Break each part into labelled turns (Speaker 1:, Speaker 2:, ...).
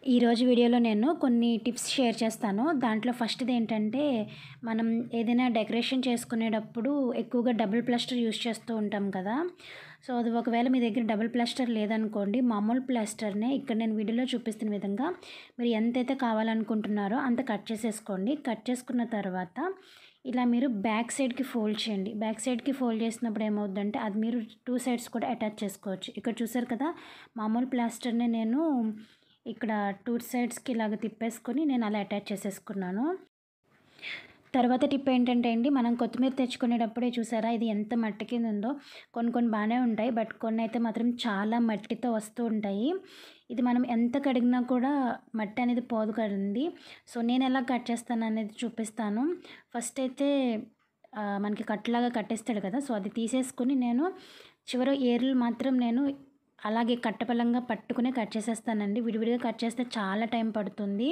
Speaker 1: ఈరోజు వీడియోలో నేను కొన్ని టిప్స్ షేర్ చేస్తాను. దాంట్లో ఫస్ట్‌ది ఏంటంటే, మనం ఏదైనా డెకరేషన్ చేసుకునేటప్పుడు ఎక్కువగా డబుల్ ప్లాస్టర్ యూజ్ చేస్తూ ఉంటాం కదా! సో, అది ఒకవేళ మీ దగ్గర డబుల్ ప్లాస్టర్ లేదనుకోండి, మామూలు ప్లాస్టర్‌నే ఇక్కడ నేను వీడియోలో చూపిస్తున్న విధంగా మీరు ఎంతైతే కావాలనుకుంటున్నారో అంత కట్ చేసేసుకోండి. కట్ చేసుకున్న తర్వాత ఇలా మీరు బ్యాక్ సైడ్‌కి ఫోల్డ్ చేయండి. బ్యాక్ సైడ్‌కి ఫోల్డ్ చేసినప్పుడు ఏమవుద్దంటే, అది మీరు 2 సైడ్స్ కూడా అటాచ్ చేసుకోవచ్చు. ఇక్కడ చూసారు కదా! మామూలు ప్లాస్టర్‌ని నేను ఇక్కడ 2 సైడ్స్‌కి ఇలాగ తిప్పేసుకొని నేను అలా అటాచ్ చేసేసుకున్నాను. తర్వాత టిప్ ఏంటంటే అండి, మనం కొత్తిమీర తెచ్చుకునేటప్పుడే చూసారా ఇది ఎంత మట్టి కింద ఉందో. కొన్ని కొన్ని బాగానే ఉంటాయి. బట్ కొన్ని అయితే మాత్రం చాలా మట్టితో వస్తూ ఉంటాయి. ఇది మనం ఎంత కడిగినా కూడా మట్టి అనేది పోదు కదండి. సో, నేను ఎలా కట్ చేస్తాను అనేది చూపిస్తాను. ఫస్ట్ అయితే మనకి కట్టులాగా కట్టేస్తాడు కదా! సో, అది తీసేసుకొని నేను చివర ఏర్లు మాత్రం నేను అలాగే కట్టపలంగా పట్టుకునే కట్ చేసేస్తానండి. విడివిడిగా కట్ చేస్తే చాలా టైం పడుతుంది.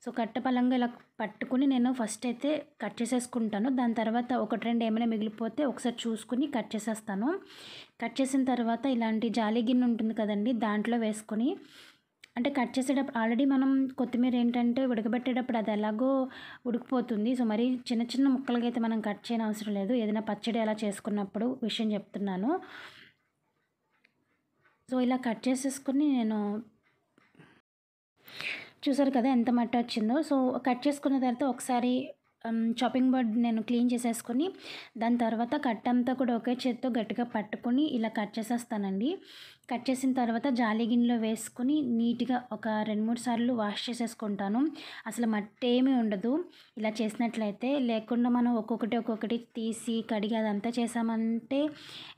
Speaker 1: సో, కట్టపలంగా ఇలా పట్టుకుని నేను ఫస్ట్ అయితే కట్ చేసేసుకుంటాను. దాని తర్వాత 1, 2 ఏమైనా మిగిలిపోతే ఒకసారి చూసుకుని కట్ చేసేస్తాను. కట్ చేసిన తర్వాత ఇలాంటి జాలి గిన్నె ఉంటుంది కదండి, దాంట్లో వేసుకొని అంటే కట్ చేసేటప్పుడు ఆల్రెడీ మనం కొత్తిమీర ఏంటంటే ఉడకబెట్టేటప్పుడు అది ఎలాగో ఉడికిపోతుంది. సో, మరి చిన్న చిన్న ముక్కలుగా అయితే మనం కట్ చేయనవసరం లేదు. ఏదైనా పచ్చడి అలా చేసుకున్నప్పుడు విషయం చెప్తున్నాను. సో, ఇలా కట్ చేసేసుకొని నేను చూసారు కదా ఎంత మట్టి వచ్చిందో. సో, కట్ చేసుకున్న తర్వాత ఒకసారి చాపింగ్ బోర్డ్ నేను క్లీన్ చేసేసుకొని దాని తర్వాత కట్టంతా కూడా ఒకే చేత్తో గట్టిగా పట్టుకొని ఇలా కట్ చేసేస్తానండి. కట్ చేసిన తర్వాత జాలి గిన్నెలో వేసుకొని నీట్‌గా ఒక 2, 3 సార్లు వాష్ చేసేసుకుంటాను. అసలు మట్టి ఏమీ ఉండదు ఇలా చేసినట్లయితే. లేకుండా మనం ఒక్కొక్కటి తీసి కడిగి అదంతా చేసామంటే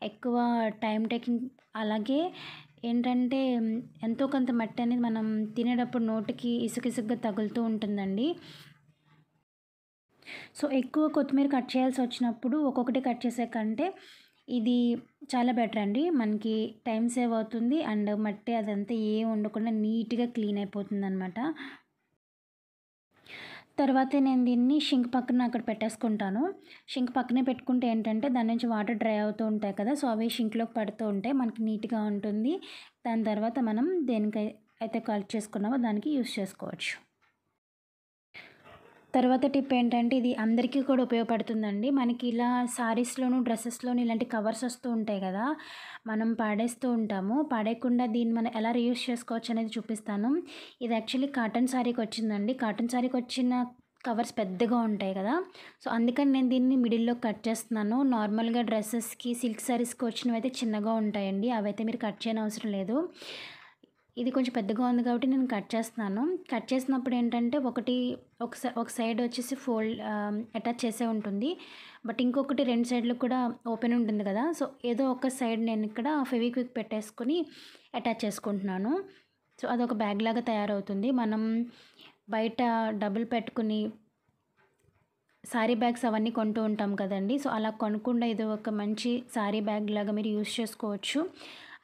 Speaker 1: ఎక్కువ టైం టేకింగ్. అలాగే ఏంటంటే ఎంతో కొంత మట్టి అనేది మనం తినేటప్పుడు నోటికి ఇసుకగా తగులుతూ ఉంటుందండి. సో, ఎక్కువ కొత్తిమీర కట్ చేయాల్సి వచ్చినప్పుడు ఒక్కొక్కటి కట్ చేసే కంటే ఇది చాలా బెటర్ అండి. మనకి టైం సేవ్ అవుతుంది అండ్ మట్టి అదంతా ఏం ఉండకుండా నీట్‌గా క్లీన్ అయిపోతుందనమాట. తర్వాత నేను దీన్ని షింక్ పక్కన అక్కడ పెట్టేసుకుంటాను. షింక్ పక్కనే పెట్టుకుంటే ఏంటంటే దాని నుంచి వాటర్ డ్రై అవుతూ ఉంటాయి కదా! సో, అవి షింక్‌లోకి పడుతూ ఉంటాయి. మనకి నీట్‌గా ఉంటుంది. దాని తర్వాత మనం దేనికైతే కట్ చేసుకున్నామో దానికి యూజ్ చేసుకోవచ్చు. తర్వాత టిప్ ఏంటంటే ఇది అందరికీ కూడా ఉపయోగపడుతుందండి. మనకి ఇలా సారీస్‌లోను, డ్రెసెస్‌లోను ఇలాంటి కవర్స్ వస్తూ ఉంటాయి కదా! మనం పాడేస్తూ ఉంటాము. పాడేయకుండా దీన్ని మనం ఎలా రీయూజ్ చేసుకోవచ్చు అనేది చూపిస్తాను. ఇది యాక్చువల్లీ కాటన్ సారీకి వచ్చిందండి. కాటన్ సారీకి వచ్చిన కవర్స్ పెద్దగా ఉంటాయి కదా! సో, అందుకని నేను దీన్ని మిడిల్‌లో కట్ చేస్తున్నాను. నార్మల్‌గా డ్రెసెస్‌కి, సిల్క్ సారీస్‌కి వచ్చినవైతే చిన్నగా ఉంటాయండి. అవైతే మీరు కట్ చేయనవసరం లేదు. ఇది కొంచెం పెద్దగా ఉంది కాబట్టి నేను కట్ చేస్తున్నాను. కట్ చేసినప్పుడు ఏంటంటే ఒక సైడ్ వచ్చేసి అటాచ్ చేసే ఉంటుంది. బట్ ఇంకొకటి 2 సైడ్‌లు కూడా ఓపెన్ ఉంటుంది కదా! సో, ఏదో ఒక సైడ్ నేను ఇక్కడ ఫెవిక్విక్ పెట్టేసుకొని అటాచ్ చేసుకుంటున్నాను. సో, అదొక బ్యాగ్ లాగా తయారవుతుంది. మనం బయట డబ్బులు పెట్టుకుని సారీ బ్యాగ్స్ అవన్నీ కొంటూ ఉంటాం కదండీ! సో, అలా కొనకుండా ఇది ఒక మంచి సారీ బ్యాగ్ లాగా మీరు యూజ్ చేసుకోవచ్చు.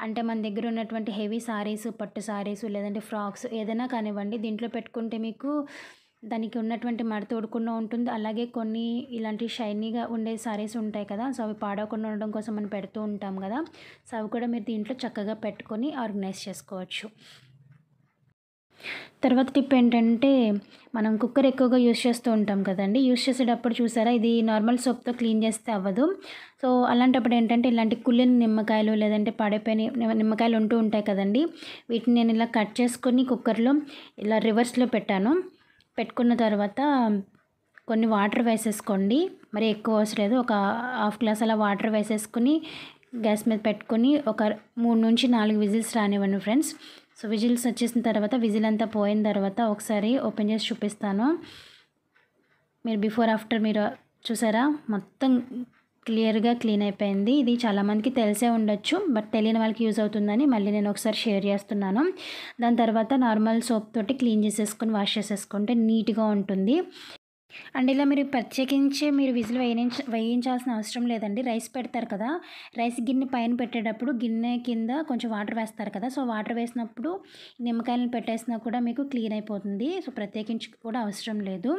Speaker 1: అంటే మన దగ్గర ఉన్నటువంటి హెవీ సారీస్, పట్టు సారీస్ లేదంటే ఫ్రాక్స్ ఏదైనా కానివ్వండి, దీంట్లో పెట్టుకుంటే మీకు దానికి ఉన్నటువంటి మడత ఊడకుండా ఉంటుంది. అలాగే కొన్ని ఇలాంటి షైనీగా ఉండే సారీస్ ఉంటాయి కదా! సో, అవి పాడవకుండా ఉండడం కోసం మనం పెడుతూ ఉంటాం కదా! సో, అవి కూడా మీరు దీంట్లో చక్కగా పెట్టుకొని ఆర్గనైజ్ చేసుకోవచ్చు. తర్వాత టిప్ ఏంటంటే, మనం కుక్కర్ ఎక్కువగా యూజ్ చేస్తూ ఉంటాం కదండీ! యూజ్ చేసేటప్పుడు చూసారా ఇది నార్మల్ సోప్‌తో క్లీన్ చేస్తే అవ్వదు. సో, అలాంటప్పుడు ఏంటంటే ఇలాంటి కుళ్ళిన నిమ్మకాయలు లేదంటే పాడైపోయిన నిమ్మకాయలు ఉంటూ ఉంటాయి కదండీ! వీటిని నేను ఇలా కట్ చేసుకొని కుక్కర్‌లో ఇలా రివర్స్‌లో పెట్టాను. పెట్టుకున్న తర్వాత కొన్ని వాటర్ వేసేసుకోండి. మరి ఎక్కువ అవసరం లేదు. ఒక హాఫ్ గ్లాస్ అలా వాటర్ వేసేసుకొని గ్యాస్ మీద పెట్టుకొని ఒక 3-4 విజిల్స్ రానివ్వండి ఫ్రెండ్స్. సో, విజిల్స్ వచ్చేసిన తర్వాత విజిల్ అంతా పోయిన తర్వాత ఒకసారి ఓపెన్ చేసి చూపిస్తాను. మీరు బిఫోర్ ఆఫ్టర్ మీరు చూసారా మొత్తం క్లియర్‌గా క్లీన్ అయిపోయింది. ఇది చాలామందికి తెలిసే ఉండొచ్చు. బట్ తెలియని వాళ్ళకి యూజ్ అవుతుందని మళ్ళీ నేను ఒకసారి షేర్ చేస్తున్నాను. దాని తర్వాత నార్మల్ సోప్ తోటి క్లీన్ చేసేసుకొని వాష్ చేసేసుకుంటే నీట్‌గా ఉంటుంది. అండ్ ఇలా మీరు ప్రత్యేకించి మీరు విజిల్ వేయించాల్సిన అవసరం లేదండి. రైస్ పెడతారు కదా! రైస్ గిన్నె పైన పెట్టేటప్పుడు గిన్నె కింద కొంచెం వాటర్ వేస్తారు కదా! సో, వాటర్ వేసినప్పుడు నిమ్మకాయలను పెట్టేసినా కూడా మీకు క్లీన్ అయిపోతుంది. సో, ప్రత్యేకించి కూడా అవసరం లేదు.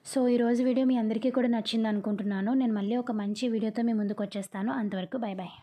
Speaker 1: సో, ఈరోజు వీడియో మీ అందరికీ కూడా నచ్చిందనుకుంటున్నాను. నేను మళ్ళీ ఒక మంచి వీడియోతో మీ ముందుకు వచ్చేస్తాను. అంతవరకు బాయ్ బాయ్.